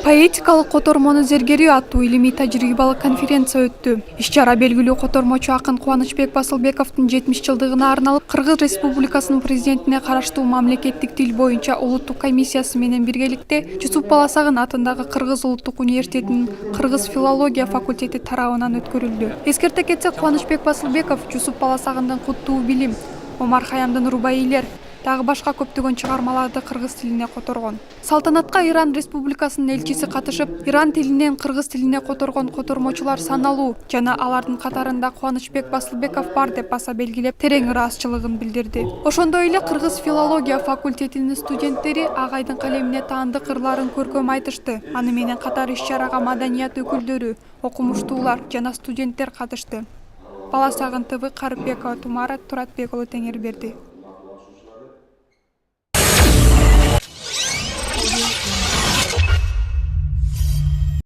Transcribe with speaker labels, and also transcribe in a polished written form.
Speaker 1: Поэтикалык котормону зергерүү аттуу илимий тажрыйбалык конференция өттү. Иш-чара белгилүү котормочу акын Кубанычбек Басылбековдун 70 жылдыгына арналып Кыргыз Республикасынын президентине караштуу мамлекеттик тил боюнча улуттук комиссиясы менен биргеликте Жусуп Баласагын атындагы Кыргыз улуттук университетинин кыргыз филология факультети тарабынан өткөрүлдү. Эскерте кетсек, Кубанычбек Басылбеков Жусуп Баласагындын Куттуу билим, Омар Хаямдын Рубаилер, дагы башка көптөгөн чыгармаларды кыргыз тилине которгон. Салтанатка Иран Республикасынын элчиси катышып, Иран тилинен кыргыз тилине которгон котормочулар саналуу жана алардын катарында Кубанычбек Басылбеков бар деп баса белгилеп, терең ыраазычылыгын билдирди. Ошондой эле Кыргыз филология факультетинин студенттери Агайдын калемине таандык ырларын көркөм айтышты. Аны менен катар иш-чарага маданият өкүлдөрү, окумуштуулар жана студенттер катышты. Баласагын ТВ Карыпбекова Тумара Туратбек уулу Теңирберди.